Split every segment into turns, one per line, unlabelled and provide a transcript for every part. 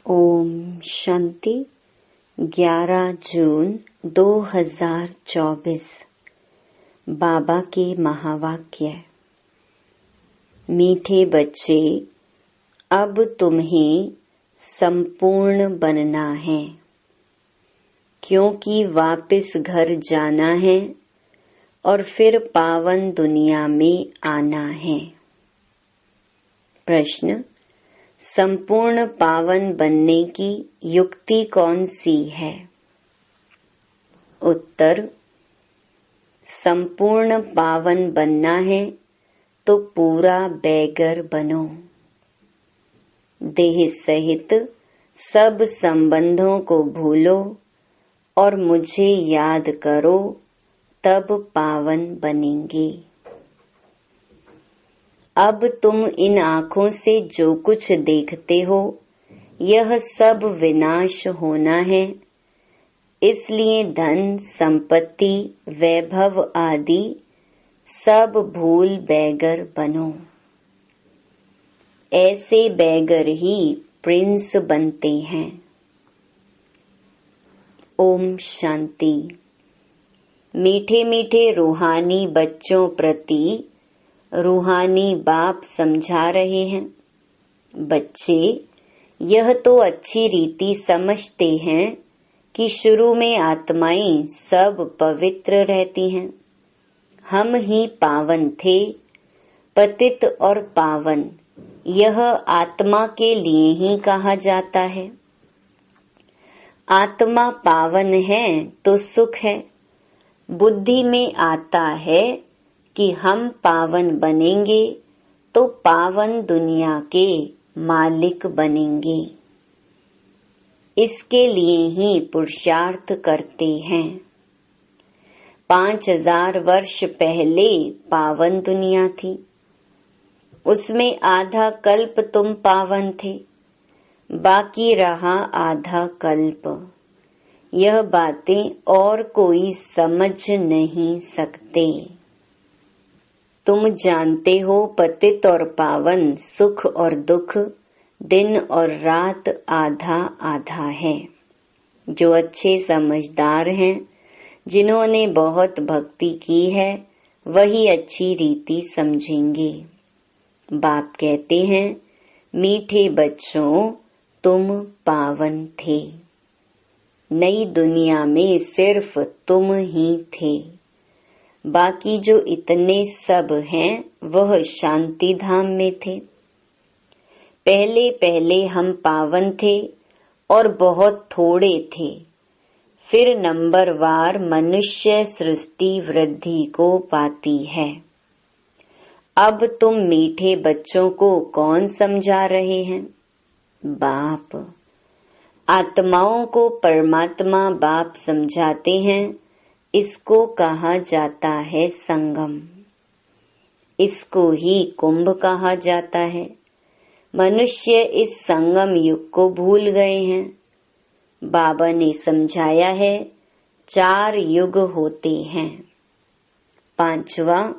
ओम शांति। 11 जून 2024। बाबा के महावाक्य। मीठे बच्चे, अब तुम्हें संपूर्ण बनना है, क्योंकि वापस घर जाना है और फिर पावन दुनिया में आना है। प्रश्न: संपूर्ण पावन बनने की युक्ति कौन सी है? उत्तर: संपूर्ण पावन बनना है तो पूरा बैगर बनो। देह सहित सब संबंधों को भूलो और मुझे याद करो, तब पावन बनेंगे। अब तुम इन आँखों से जो कुछ देखते हो, यह सब विनाश होना है। इसलिए धन, संपत्ति, वैभव आदि सब भूल बैगर बनो। ऐसे बैगर ही प्रिंस बनते हैं। ओम शांति। मीठे मीठे रूहानी बच्चों प्रति रूहानी बाप समझा रहे हैं। बच्चे, यह तो अच्छी रीति समझते हैं कि शुरू में आत्माएं सब पवित्र रहती हैं। हम ही पावन थे। पतित और पावन, यह आत्मा के लिए ही कहा जाता है। आत्मा पावन है तो सुख है। बुद्धि में आता है कि हम पावन बनेंगे तो पावन दुनिया के मालिक बनेंगे। इसके लिए ही पुरुषार्थ करते हैं। 5000 वर्ष पहले पावन दुनिया थी। उसमें आधा कल्प तुम पावन थे, बाकी रहा आधा कल्प। यह बातें और कोई समझ नहीं सकते। तुम जानते हो, पतित और पावन, सुख और दुख, दिन और रात आधा आधा है। जो अच्छे समझदार हैं, जिन्होंने बहुत भक्ति की है, वही अच्छी रीति समझेंगे। बाप कहते हैं, मीठे बच्चों, तुम पावन थे। नई दुनिया में सिर्फ तुम ही थे। बाकी जो इतने सब हैं, वह शांति धाम में थे। पहले पहले हम पावन थे और बहुत थोड़े थे। फिर नंबरवार मनुष्य सृष्टि वृद्धि को पाती है। अब तुम मीठे बच्चों को कौन समझा रहे हैं? बाप। आत्माओं को परमात्मा बाप समझाते हैं। इसको कहा जाता है संगम। इसको ही कुंभ कहा जाता है। मनुष्य इस संगम युग को भूल गए हैं। बाबा ने समझाया है, 4 युग होते हैं। 5वां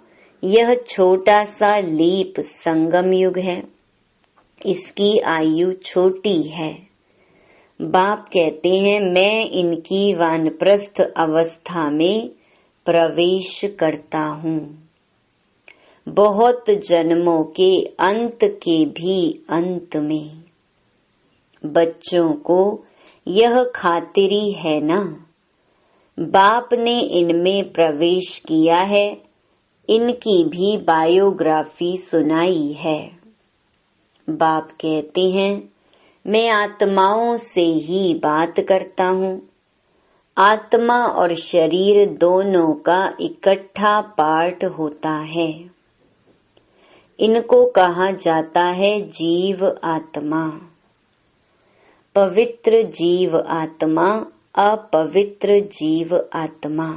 यह छोटा सा लीप संगम युग है। इसकी आयु छोटी है। बाप कहते हैं, मैं इनकी वानप्रस्थ अवस्था में प्रवेश करता हूँ। बहुत जन्मों के अंत के भी अंत में। बच्चों को यह खातिरी है ना, बाप ने इनमें प्रवेश किया है। इनकी भी बायोग्राफी सुनाई है। बाप कहते हैं, मैं आत्माओं से ही बात करता हूँ। आत्मा और शरीर दोनों का इकट्ठा पार्ट होता है। इनको कहा जाता है जीव आत्मा। पवित्र जीव आत्मा, अपवित्र जीव आत्मा।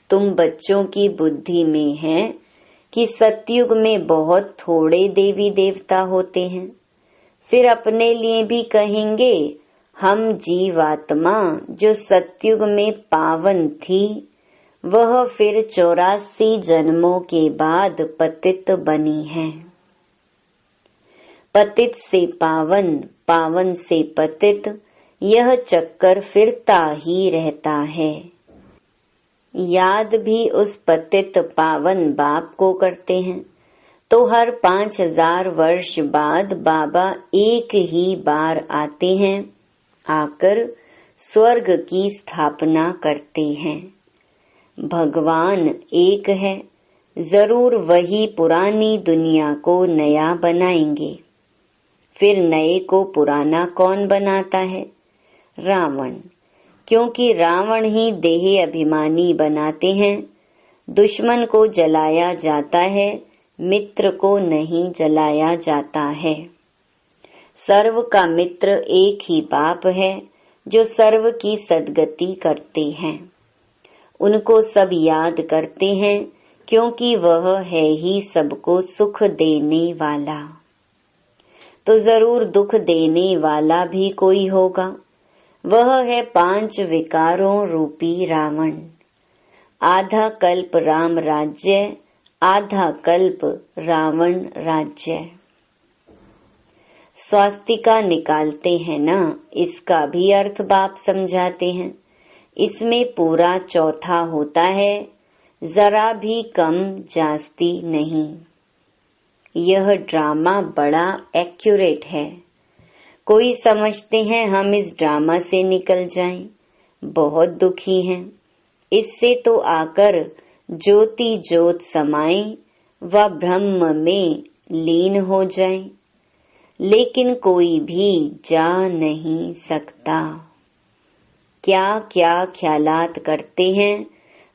तुम बच्चों की बुद्धि में है कि सतयुग में बहुत थोड़े देवी देवता होते हैं। फिर अपने लिए भी कहेंगे, हम जीवात्मा जो सतयुग में पावन थी, वह फिर 84 जन्मों के बाद पतित बनी है। पतित से पावन, पावन से पतित, यह चक्कर फिरता ही रहता है। याद भी उस पतित पावन बाप को करते हैं, तो हर 5000 वर्ष बाद बाबा एक ही बार आते हैं, आकर स्वर्ग की स्थापना करते हैं। भगवान एक है, जरूर वही पुरानी दुनिया को नया बनाएंगे। फिर नए को पुराना कौन बनाता है? रावण, क्योंकि रावण ही देह अभिमानी बनाते हैं। दुश्मन को जलाया जाता है, मित्र को नहीं जलाया जाता है। सर्व का मित्र एक ही बाप है, जो सर्व की सद्गति करते हैं। उनको सब याद करते हैं, क्योंकि वह है ही सबको सुख देने वाला। तो जरूर दुख देने वाला भी कोई होगा, वह है 5 विकारों रूपी रावण। आधा कल्प राम राज्य, आधा कल्प रावण राज्य। स्वास्तिका निकालते हैं ना, इसका भी अर्थ बाप समझाते हैं। इसमें पूरा चौथा होता है, जरा भी कम जास्ती नहीं। यह ड्रामा बड़ा एक्यूरेट है। कोई समझते हैं हम इस ड्रामा से निकल जाएं, बहुत दुखी हैं। इससे तो आकर ज्योति ज्योत समाएं व ब्रह्म में लीन हो जाएं, लेकिन कोई भी जा नहीं सकता। क्या क्या ख्यालात करते हैं,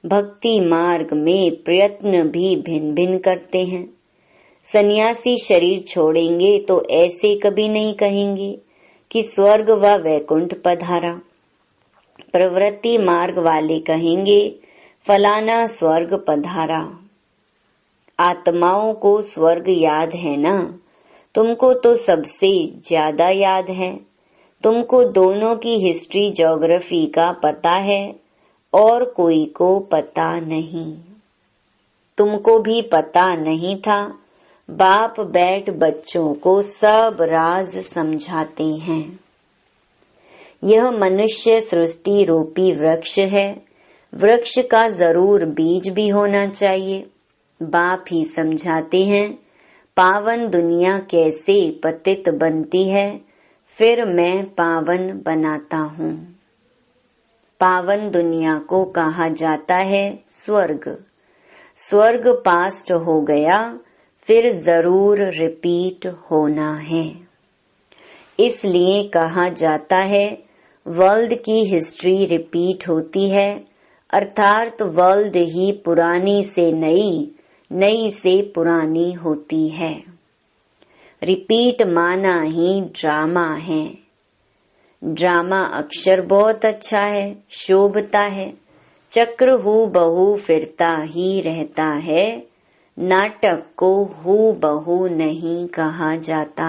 भक्ति मार्ग में प्रयत्न भी भिन्न भिन्न करते हैं। सन्यासी शरीर छोड़ेंगे तो ऐसे कभी नहीं कहेंगे कि स्वर्ग व वैकुंठ पधारा। प्रवृत्ति मार्ग वाले कहेंगे फलाना स्वर्ग पधारा। आत्माओं को स्वर्ग याद है ना, तुमको तो सबसे ज्यादा याद है। तुमको दोनों की हिस्ट्री ज्योग्राफी का पता है और कोई को पता नहीं। तुमको भी पता नहीं था। बाप बैठ बच्चों को सब राज समझाते हैं। यह मनुष्य सृष्टि रूपी वृक्ष है। वृक्ष का जरूर बीज भी होना चाहिए। बाप ही समझाते हैं पावन दुनिया कैसे पतित बनती है, फिर मैं पावन बनाता हूँ। पावन दुनिया को कहा जाता है स्वर्ग। स्वर्ग पास्ट हो गया, फिर जरूर रिपीट होना है। इसलिए कहा जाता है वर्ल्ड की हिस्ट्री रिपीट होती है, अर्थात वर्ल्ड ही पुरानी से नई, नई से पुरानी होती है। रिपीट माना ही ड्रामा है। ड्रामा अक्षर बहुत अच्छा है, शोभता है। चक्र हूबहू फिरता ही रहता है। नाटक को हूबहू नहीं कहा जाता।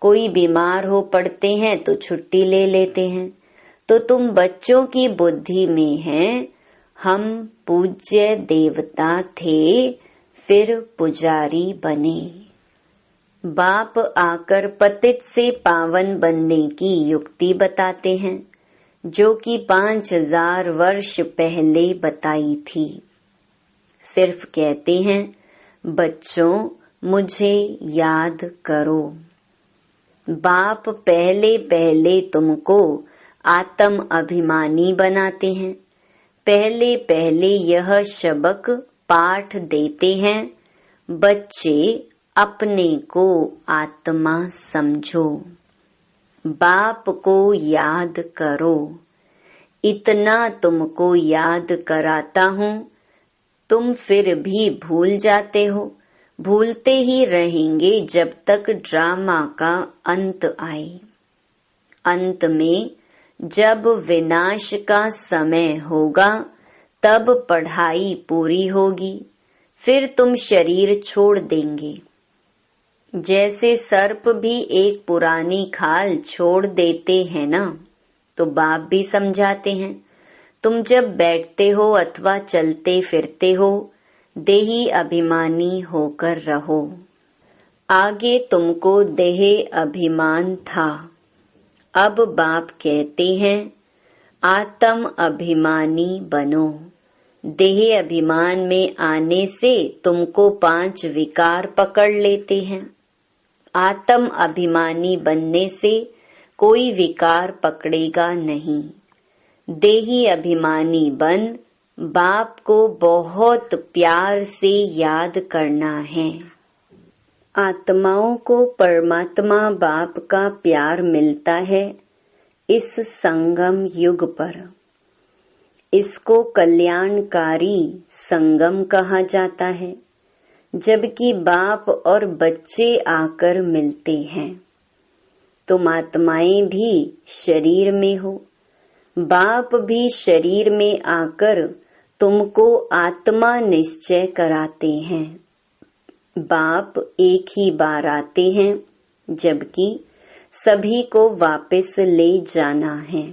कोई बीमार हो पड़ते हैं तो छुट्टी ले लेते हैं। तो तुम बच्चों की बुद्धि में हैं, हम पूज्य देवता थे, फिर पुजारी बने। बाप आकर पतित से पावन बनने की युक्ति बताते हैं, जो कि 5000 वर्ष पहले बताई थी। सिर्फ कहते हैं बच्चों मुझे याद करो। बाप पहले पहले तुमको आत्म अभिमानी बनाते हैं। पहले पहले यह सबक पाठ देते हैं, बच्चे अपने को आत्मा समझो, बाप को याद करो। इतना तुमको याद कराता हूँ, तुम फिर भी भूल जाते हो। भूलते ही रहेंगे जब तक ड्रामा का अंत आए। अंत में जब विनाश का समय होगा, तब पढ़ाई पूरी होगी, फिर तुम शरीर छोड़ देंगे। जैसे सर्प भी एक पुरानी खाल छोड़ देते हैं ना, तो बाप भी समझाते हैं तुम जब बैठते हो अथवा चलते फिरते हो, देही अभिमानी होकर रहो। आगे तुमको देह अभिमान था, अब बाप कहते हैं आत्म अभिमानी बनो। देह अभिमान में आने से तुमको 5 विकार पकड़ लेते हैं। आत्म अभिमानी बनने से कोई विकार पकड़ेगा नहीं। देही अभिमानी बन बाप को बहुत प्यार से याद करना है। आत्माओं को परमात्मा बाप का प्यार मिलता है इस संगम युग पर। इसको कल्याणकारी संगम कहा जाता है, जबकि बाप और बच्चे आकर मिलते हैं। तुम आत्माएं भी शरीर में हो, बाप भी शरीर में आकर तुमको आत्मा निश्चय कराते हैं। बाप एक ही बार आते हैं, जबकि सभी को वापस ले जाना है।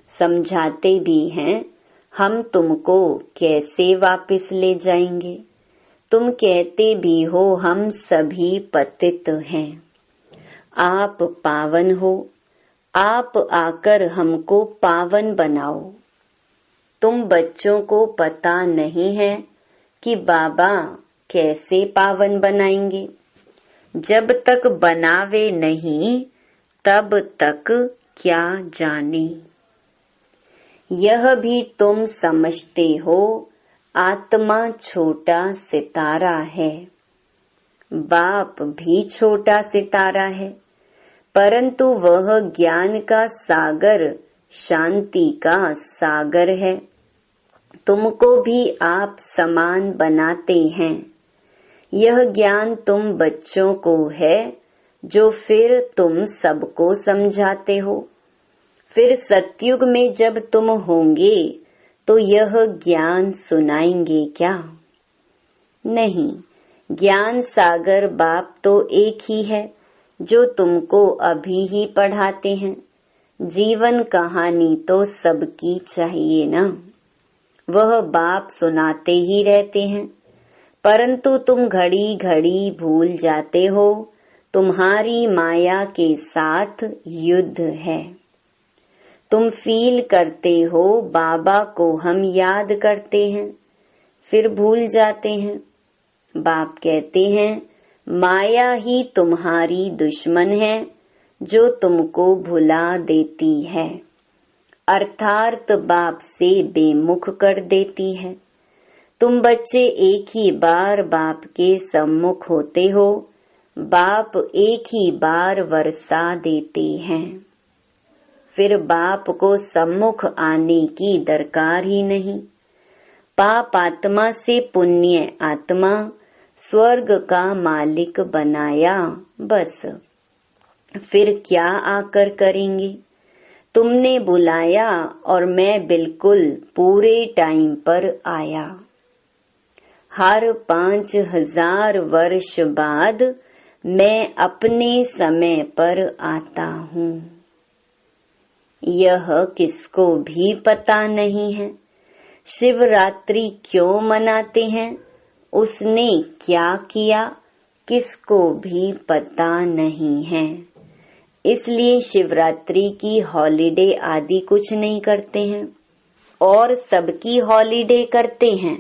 समझाते भी हैं, हम तुमको कैसे वापस ले जाएंगे। तुम कहते भी हो हम सभी पतित हैं। आप पावन हो, आप आकर हमको पावन बनाओ। तुम बच्चों को पता नहीं है कि बाबा कैसे पावन बनाएंगे। जब तक बनावे नहीं तब तक क्या जाने। यह भी तुम समझते हो आत्मा छोटा सितारा है, बाप भी छोटा सितारा है, परंतु वह ज्ञान का सागर, शांति का सागर है। तुमको भी आप समान बनाते हैं। यह ज्ञान तुम बच्चों को है, जो फिर तुम सबको समझाते हो। फिर सतयुग में जब तुम होंगे तो यह ज्ञान सुनाएंगे क्या? नहीं, ज्ञान सागर बाप तो एक ही है, जो तुमको अभी ही पढ़ाते हैं। जीवन कहानी तो सबकी चाहिए ना, वह बाप सुनाते ही रहते हैं, परंतु तुम घड़ी घड़ी भूल जाते हो। तुम्हारी माया के साथ युद्ध है। तुम फील करते हो बाबा को हम याद करते हैं, फिर भूल जाते हैं। बाप कहते हैं माया ही तुम्हारी दुश्मन है, जो तुमको भुला देती है, अर्थात बाप से बेमुख कर देती है। तुम बच्चे एक ही बार बाप के सम्मुख होते हो, बाप एक ही बार वर्षा देते हैं, फिर बाप को सम्मुख आने की दरकार ही नहीं। पाप आत्मा से पुण्य आत्मा स्वर्ग का मालिक बनाया, बस फिर क्या आकर करेंगे। तुमने बुलाया और मैं बिल्कुल पूरे टाइम पर आया। हर 5000 वर्ष बाद मैं अपने समय पर आता हूँ। यह किसको भी पता नहीं है। शिवरात्रि क्यों मनाते हैं, उसने क्या किया, किसको भी पता नहीं है। इसलिए शिवरात्रि की हॉलिडे आदि कुछ नहीं करते हैं, और सबकी हॉलिडे करते हैं,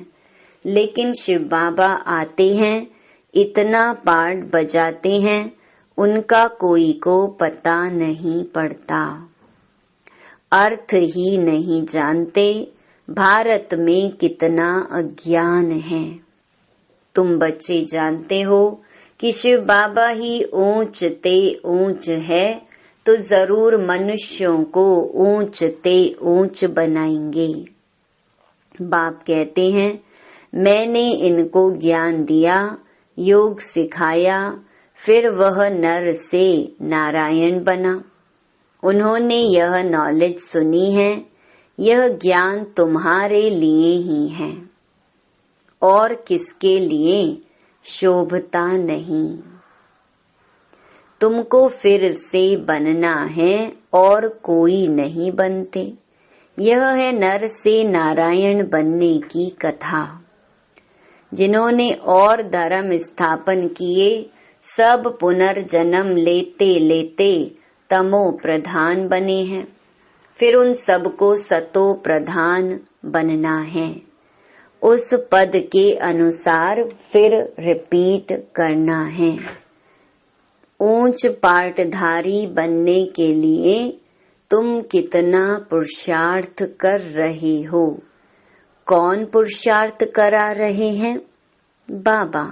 लेकिन शिव बाबा आते हैं, इतना पाठ बजाते हैं, उनका कोई को पता नहीं पड़ता, अर्थ ही नहीं जानते। भारत में कितना अज्ञान है। तुम बच्चे जानते हो कि शिव बाबा ही ऊंच ते ऊंच है, तो जरूर मनुष्यों को ऊंच ते ऊंच बनाएंगे। बाप कहते हैं मैंने इनको ज्ञान दिया, योग सिखाया, फिर वह नर से नारायण बना। उन्होंने यह नॉलेज सुनी है, यह ज्ञान तुम्हारे लिए ही है, और किसके लिए शोभता नहीं। तुमको फिर से बनना है और कोई नहीं बनते। यह है नर से नारायण बनने की कथा। जिन्होंने और धर्म स्थापन किए, सब पुनर्जन्म लेते लेते तमो प्रधान बने हैं, फिर उन सबको सतो प्रधान बनना है। उस पद के अनुसार फिर रिपीट करना है। ऊंच पाटधारी बनने के लिए तुम कितना पुरुषार्थ कर रहे हो? कौन पुरुषार्थ करा रहे हैं? बाबा।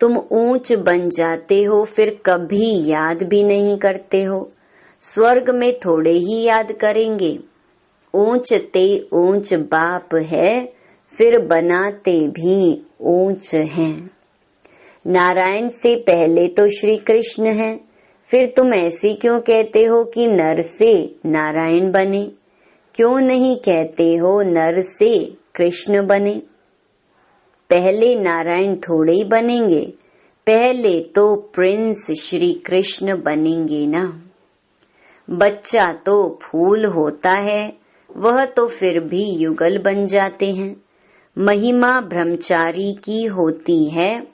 तुम ऊंच बन जाते हो, फिर कभी याद भी नहीं करते हो। स्वर्ग में थोड़े ही याद करेंगे। ऊंच ते ऊंच बाप है, फिर बनाते भी ऊंच हैं। नारायण से पहले तो श्री कृष्ण हैं, फिर तुम ऐसे क्यों कहते हो कि नर से नारायण बने? क्यों नहीं कहते हो नर से कृष्ण बने? पहले नारायण थोड़े ही बनेंगे, पहले तो प्रिंस श्री कृष्ण बनेंगे ना। बच्चा तो फूल होता है, वह तो फिर भी युगल बन जाते हैं। महिमा ब्रह्मचारी की होती है,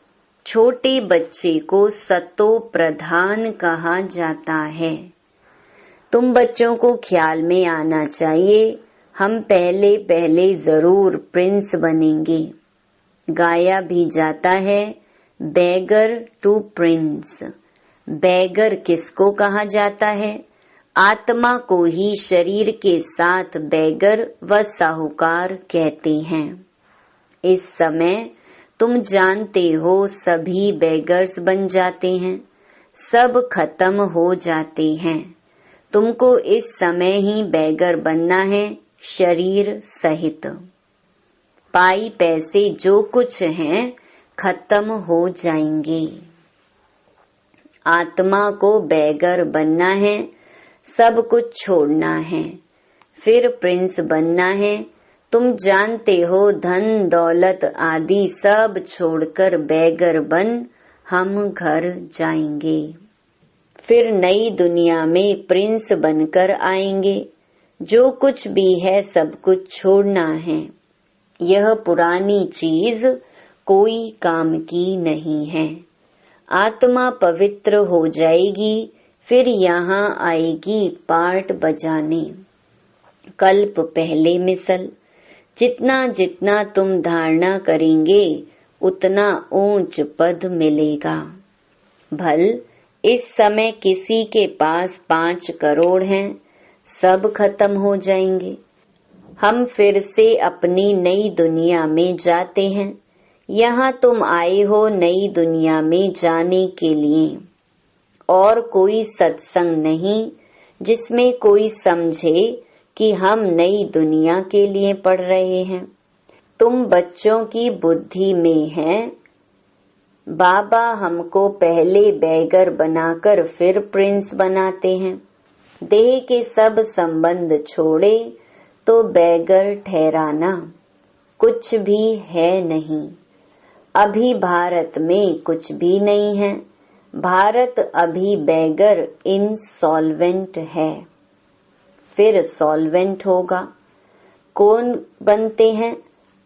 छोटे बच्चे को सतो प्रधान कहा जाता है। तुम बच्चों को ख्याल में आना चाहिए, हम पहले पहले जरूर प्रिंस बनेंगे। गाया भी जाता है, बेगर टू प्रिंस। बेगर किसको कहा जाता है? आत्मा को ही शरीर के साथ बेगर व साहूकार कहते हैं। इस समय तुम जानते हो सभी बेगर्स बन जाते हैं, सब खत्म हो जाते हैं। तुमको इस समय ही बेगर बनना है, शरीर सहित। पाई पैसे जो कुछ हैं खत्म हो जाएंगे। आत्मा को बेगर बनना है, सब कुछ छोड़ना है, फिर प्रिंस बनना है। तुम जानते हो धन दौलत आदि सब छोड़कर बेगर बन हम घर जाएंगे। फिर नई दुनिया में प्रिंस बनकर आएंगे। जो कुछ भी है सब कुछ छोड़ना है। यह पुरानी चीज कोई काम की नहीं है। आत्मा पवित्र हो जाएगी, फिर यहाँ आएगी पार्ट बजाने। कल्प पहले मिसल। जितना जितना तुम धारणा करेंगे उतना ऊंच पद मिलेगा। भल इस समय किसी के पास 5 करोड़ हैं, सब खत्म हो जाएंगे। हम फिर से अपनी नई दुनिया में जाते हैं। यहाँ तुम आए हो नई दुनिया में जाने के लिए, और कोई सत्संग नहीं जिसमें कोई समझे कि हम नई दुनिया के लिए पढ़ रहे हैं। तुम बच्चों की बुद्धि में है, बाबा हमको पहले बेगर बनाकर फिर प्रिंस बनाते हैं। देह के सब संबंध छोड़े तो बेगर ठहराना कुछ भी है नहीं। अभी भारत में कुछ भी नहीं है। भारत अभी बेगर इंसॉल्वेंट है, फिर सॉल्वेंट होगा। कौन बनते हैं?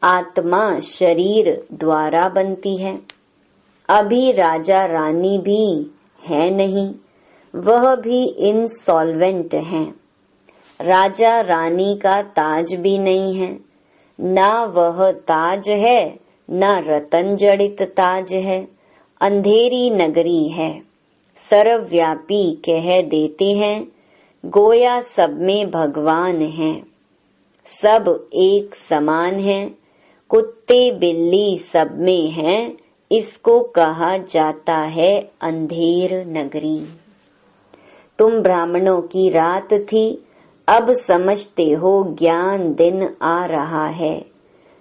आत्मा शरीर द्वारा बनती है। अभी राजा रानी भी है नहीं, वह भी इंसॉल्वेंट हैं। राजा रानी का ताज भी नहीं है, ना वह ताज है ना रतन जड़ित ताज है। अंधेरी नगरी है, सर्वव्यापी कह देते हैं, गोया सब में भगवान है। सब एक समान है, कुत्ते बिल्ली सब में है, इसको कहा जाता है अंधेर नगरी। तुम ब्राह्मणों की रात थी, अब समझते हो ज्ञान दिन आ रहा है।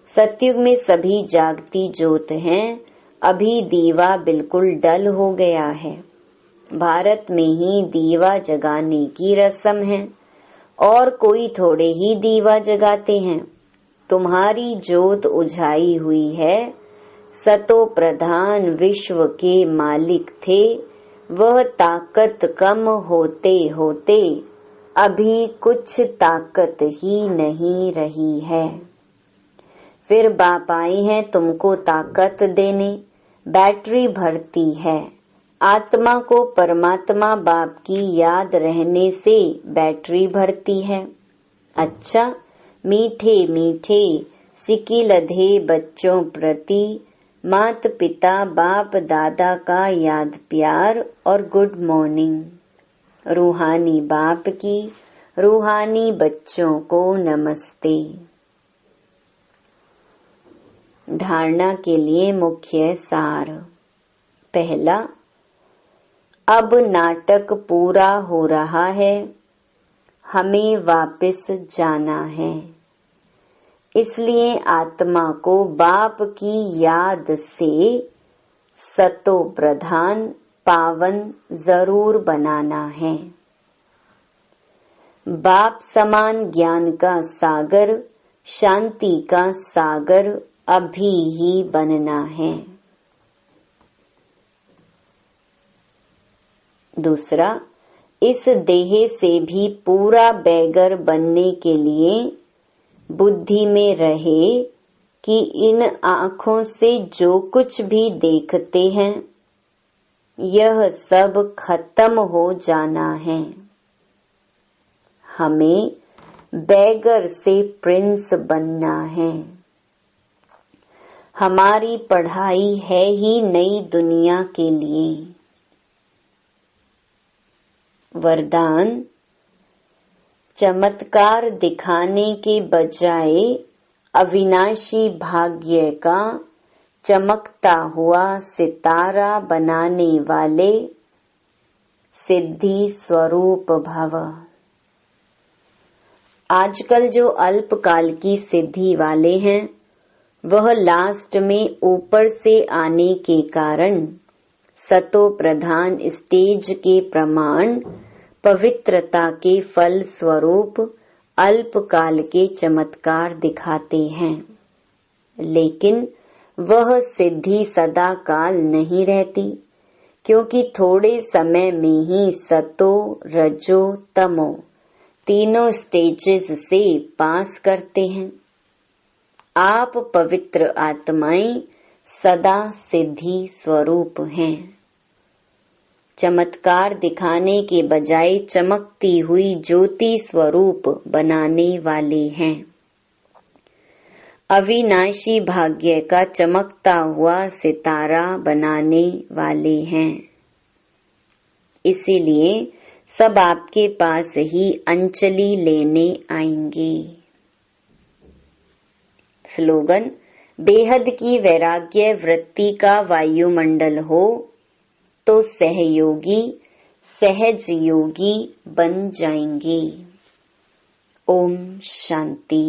सतयुग में सभी जागती ज्योत हैं, अभी दीवा बिल्कुल डल हो गया है। भारत में ही दीवा जगाने की रस्म है, और कोई थोड़े ही दीवा जगाते हैं। तुम्हारी ज्योत उझाई हुई है। सतो प्रधान विश्व के मालिक थे, वह ताकत कम होते होते अभी कुछ ताकत ही नहीं रही है। फिर बाप आए हैं तुमको ताकत देने। बैटरी भरती है, आत्मा को परमात्मा बाप की याद रहने से बैटरी भरती है। अच्छा, मीठे मीठे सिकिलधे बच्चों प्रति मात पिता बाप दादा का याद प्यार और गुड मॉर्निंग। रूहानी बाप की रूहानी बच्चों को नमस्ते। धारणा के लिए मुख्य सार। पहला, अब नाटक पूरा हो रहा है, हमें वापस जाना है। इसलिए आत्मा को बाप की याद से सतो प्रधान पावन जरूर बनाना है। बाप समान ज्ञान का सागर, शांति का सागर अभी ही बनना है। दूसरा, इस देह से भी पूरा बैगर बनने के लिए बुद्धि में रहे कि इन आँखों से जो कुछ भी देखते हैं यह सब खत्म हो जाना है। हमें बैगर से प्रिंस बनना है। हमारी पढ़ाई है ही नई दुनिया के लिए। वरदान, चमत्कार दिखाने के बजाय अविनाशी भाग्य का चमकता हुआ सितारा बनाने वाले सिद्धि स्वरूप भव। आजकल जो अल्पकाल की सिद्धि वाले हैं वह लास्ट में ऊपर से आने के कारण सतो प्रधान स्टेज के प्रमाण पवित्रता के फल स्वरूप अल्पकाल के चमत्कार दिखाते हैं, लेकिन वह सिद्धि सदा काल नहीं रहती, क्योंकि थोड़े समय में ही सतो रजो तमो तीनों स्टेजेस से पास करते हैं। आप पवित्र आत्माएं सदा सिद्धि स्वरूप हैं। चमत्कार दिखाने के बजाय चमकती हुई ज्योति स्वरूप बनाने वाले हैं। अविनाशी भाग्य का चमकता हुआ सितारा बनाने वाले हैं। इसीलिए सब आपके पास ही अंजलि लेने आएंगे। स्लोगन, बेहद की वैराग्य वृत्ति का वायुमंडल हो तो सहयोगी सहज योगी बन जाएंगे। ओम शांति।